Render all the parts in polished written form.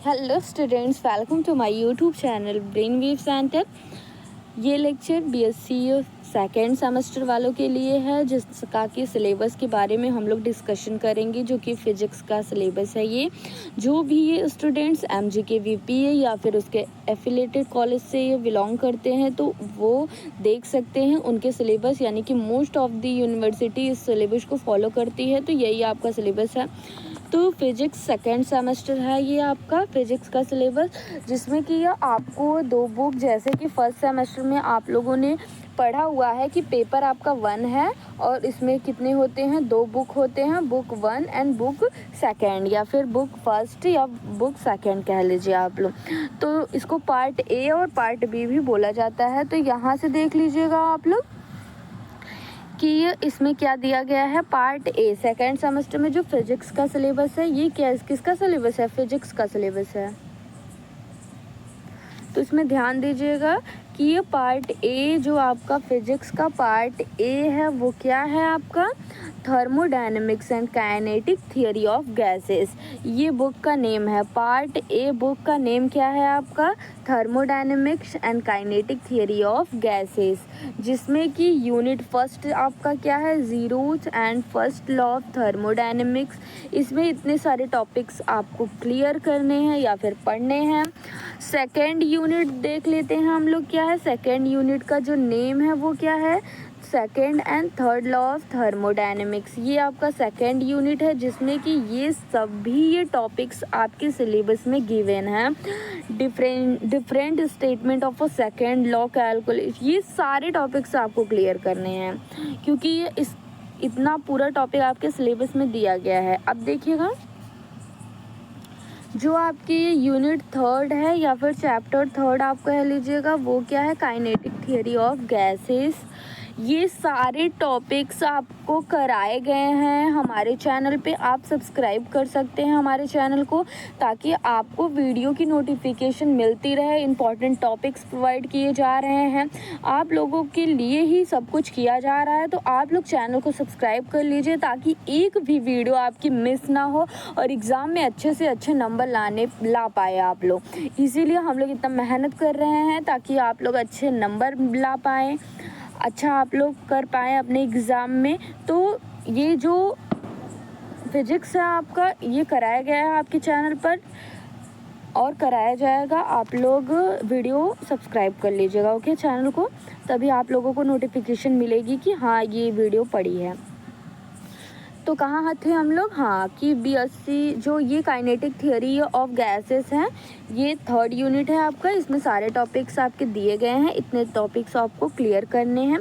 Hello students, welcome to my YouTube channel brain wave centre. ये lecture BSc second semester वालों के लिए है, जिसका कि सिलेबस के बारे में हम लोग डिस्कशन करेंगे, जो कि फिजिक्स का सिलेबस है। ये जो भी ये स्टूडेंट्स एमजीके वीपीए या फिर उसके एफिलेटेड कॉलेज से ये बिलोंग करते हैं तो वो देख सकते हैं उनके सिलेबस, यानी कि मोस्ट ऑफ द यूनिवर्सिटी इस सिलेबस को फॉलो करती है। तो यही आपका सिलेबस है। तो फिजिक्स सेकेंड सेमेस्टर है ये आपका फिजिक्स का सिलेबस, जिसमें कि ये आपको दो बुक, जैसे कि फर्स्ट सेमेस्टर में आप लोगों ने पढ़ा हुआ है कि पेपर आपका 1 है और इसमें कितने होते हैं, 2 बुक होते हैं, बुक 1 एंड बुक सेकेंड, या फिर बुक फर्स्ट या बुक सेकेंड कह लीजिए आप लोग। तो इसको पार्ट ए और पार्ट बी भी बोला जाता है। तो यहाँ से देख लीजिएगा आप लोग कि इसमें क्या दिया गया है। पार्ट ए सेकेंड सेमेस्टर में जो फिजिक्स का सिलेबस है, ये क्या किसका सिलेबस है, फिजिक्स का सिलेबस है। तो इसमें ध्यान दीजिएगा कि ये पार्ट ए जो आपका फिजिक्स का पार्ट ए है वो क्या है आपका, thermodynamics and kinetic theory of gases. ये बुक का नेम है। पार्ट ए बुक का नेम क्या है आपका, thermodynamics and kinetic theory of gases, जिसमें कि यूनिट फर्स्ट आपका क्या है, zeroth and first law of thermodynamics. इसमें इतने सारे टॉपिक्स आपको क्लियर करने हैं या फिर पढ़ने हैं। सेकेंड यूनिट देख लेते हैं हम लोग क्या है। सेकेंड यूनिट का जो नेम है वो क्या है, second and third law of thermodynamics. ये आपका सेकेंड यूनिट है, जिसमें कि ये सभी ये टॉपिक्स आपके सिलेबस में गिवन हैं। Different statement of a second law, calculation, ये सारे टॉपिक्स आपको क्लियर करने हैं, क्योंकि ये इतना पूरा टॉपिक आपके सिलेबस में दिया गया है। अब देखिएगा, जो आपकी यूनिट थर्ड है या फिर चैप्टर थर्ड आप कह लीजिएगा, वो क्या है, काइनेटिक थियोरी ऑफ गैसेस। ये सारे टॉपिक्स आपको कराए गए हैं हमारे चैनल पे। आप सब्सक्राइब कर सकते हैं हमारे चैनल को, ताकि आपको वीडियो की नोटिफिकेशन मिलती रहे। इम्पॉर्टेंट टॉपिक्स प्रोवाइड किए जा रहे हैं, आप लोगों के लिए ही सब कुछ किया जा रहा है। तो आप लोग चैनल को सब्सक्राइब कर लीजिए, ताकि एक भी वीडियो आपकी मिस ना हो और एग्ज़ाम में अच्छे से अच्छे नंबर ला पाए आप लोग। इसीलिए हम लोग इतना मेहनत कर रहे हैं, ताकि आप लोग अच्छे नंबर ला पाएँ, अच्छा आप लोग कर पाएँ अपने एग्ज़ाम में। तो ये जो फिजिक्स है आपका, ये कराया गया है आपके चैनल पर और कराया जाएगा। आप लोग वीडियो सब्सक्राइब कर लीजिएगा, ओके, चैनल को, तभी आप लोगों को नोटिफिकेशन मिलेगी कि हाँ ये वीडियो पड़ी है। तो कहाँ थे हम लोग, हाँ, कि बीएससी जो ये काइनेटिक थियोरी ऑफ गैसेस हैं, ये थर्ड यूनिट है आपका। इसमें सारे टॉपिक्स आपके दिए गए हैं, इतने टॉपिक्स आपको क्लियर करने हैं।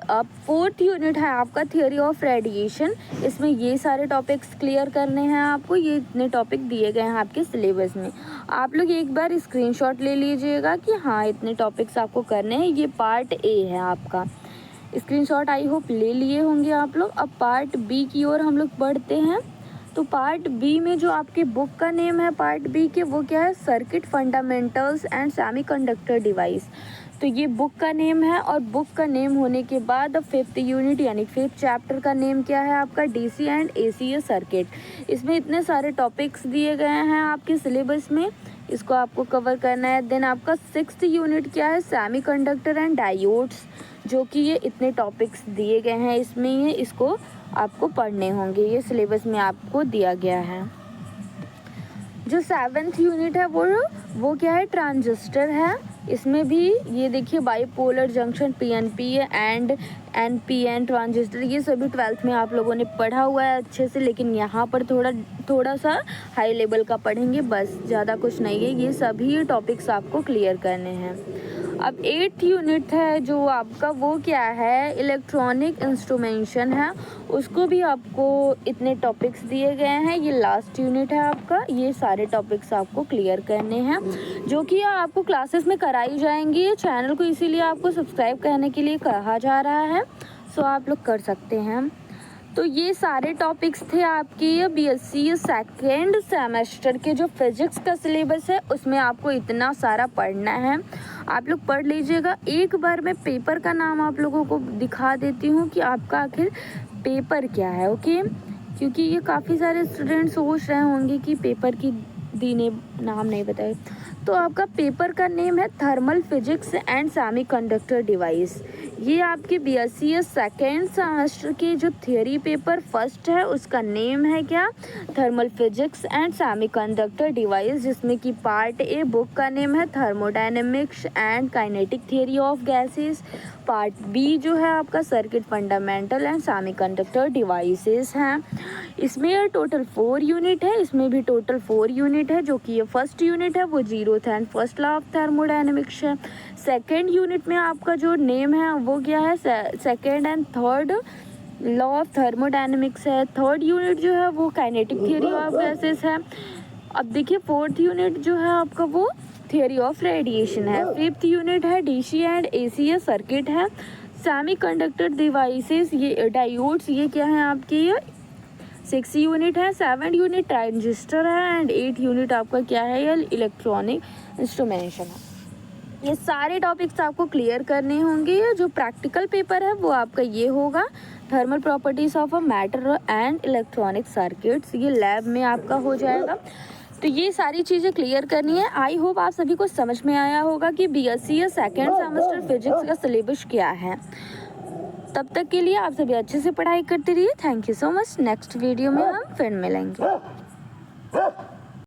अब फोर्थ यूनिट है आपका थियोरी ऑफ रेडिएशन। इसमें ये सारे टॉपिक्स क्लियर करने हैं आपको। ये इतने टॉपिक दिए गए हैं आपके सिलेबस में। आप लोग एक बार स्क्रीनशॉट ले लीजिएगा कि हाँ इतने टॉपिक्स आपको करने हैं। ये पार्ट ए है आपका, स्क्रीनशॉट आई होप ले लिए होंगे आप लोग। अब पार्ट बी की ओर हम लोग बढ़ते हैं। तो पार्ट बी में जो आपके बुक का नेम है पार्ट बी के, वो क्या है, circuit fundamentals and semiconductor device. तो ये बुक का नेम है, और बुक का नेम होने के बाद अब फिफ्थ यूनिट यानी फिफ्थ चैप्टर का नेम क्या है आपका, डीसी एंड एसी सर्किट। इसमें इतने सारे टॉपिक्स दिए गए हैं आपके सिलेबस में, इसको आपको कवर करना है। देन आपका सिक्स्थ यूनिट क्या है, सेमीकंडक्टर एंड डायोड्स, जो कि ये इतने टॉपिक्स दिए गए हैं इसमें, ये इसको आपको पढ़ने होंगे, ये सिलेबस में आपको दिया गया है। जो सेवन्थ यूनिट है वो क्या है, ट्रांजिस्टर है। इसमें भी ये देखिए, bipolar junction, PNP and NPN transistor, ये सभी 12th में आप लोगों ने पढ़ा हुआ है अच्छे से, लेकिन यहाँ पर थोड़ा सा हाई लेवल का पढ़ेंगे, बस, ज़्यादा कुछ नहीं है। ये सभी टॉपिक्स आपको क्लियर करने हैं। अब 8th यूनिट है जो आपका, वो क्या है, इलेक्ट्रॉनिक इंस्ट्रूमेंटेशन है। उसको भी आपको इतने टॉपिक्स दिए गए हैं। ये लास्ट यूनिट है आपका। ये सारे टॉपिक्स आपको क्लियर करने हैं, जो कि आपको क्लासेस में कराई जाएंगी। चैनल को इसीलिए आपको सब्सक्राइब करने के लिए कहा जा रहा है, सो आप लोग कर सकते हैं। तो ये सारे टॉपिक्स थे आपके बीएससी सेकेंड सेमेस्टर के। जो फिजिक्स का सिलेबस है उसमें आपको इतना सारा पढ़ना है, आप लोग पढ़ लीजिएगा। एक बार मैं पेपर का नाम आप लोगों को दिखा देती हूँ कि आपका आखिर पेपर क्या है, ओके, क्योंकि ये काफ़ी सारे स्टूडेंट सोच रहे होंगे कि पेपर की दीने नाम नहीं बताए। तो आपका पेपर का नेम है thermal physics and semiconductor device. ये आपके बीएससी सेकेंड सेमेस्टर के जो थियरी पेपर फर्स्ट है उसका नेम है क्या, thermal physics and semiconductor device, जिसमें कि पार्ट ए बुक का नेम है thermodynamics and kinetic theory of gases. Part B जो है आपका circuit fundamental and semiconductor devices हैं। इसमें टोटल 4 यूनिट है, इसमें भी टोटल 4 यूनिट है, जो कि ये फर्स्ट यूनिट है वो zeroth and first law of thermodynamics है। सेकेंड यूनिट में आपका जो नेम है वो क्या है, second and third law of thermodynamics है। थर्ड यूनिट जो है वो काइनेटिक थियरी ऑफ गैसेस है। अब देखिए फोर्थ यूनिट जो है आपका वो थियरी ऑफ रेडिएशन है। फिफ्थ यूनिट है डीसी एंड एसी सर्किट है। सेमीकंडक्टर डिवाइसेस ये डायोड्स ये क्या है आपके, ये 6 यूनिट है। 7 यूनिट ट्रांजिस्टर है एंड 8 यूनिट आपका क्या है, ये इलेक्ट्रॉनिक इंस्ट्रूमेंटेशन है। ये सारे टॉपिक्स आपको क्लियर करने होंगे। ये जो प्रैक्टिकल पेपर है वो आपका ये होगा thermal properties of a matter and electronic circuits, ये लैब में आपका हो जाएगा। तो ये सारी चीज़ें क्लियर करनी है। आई होप आप सभी को समझ में आया होगा कि बीएससी या सेकेंड सेमेस्टर फिजिक्स का सिलेबस क्या है। तब तक के लिए आप सभी अच्छे से पढ़ाई करते रहिए। Thank you so much. Next video में हम फिर मिलेंगे।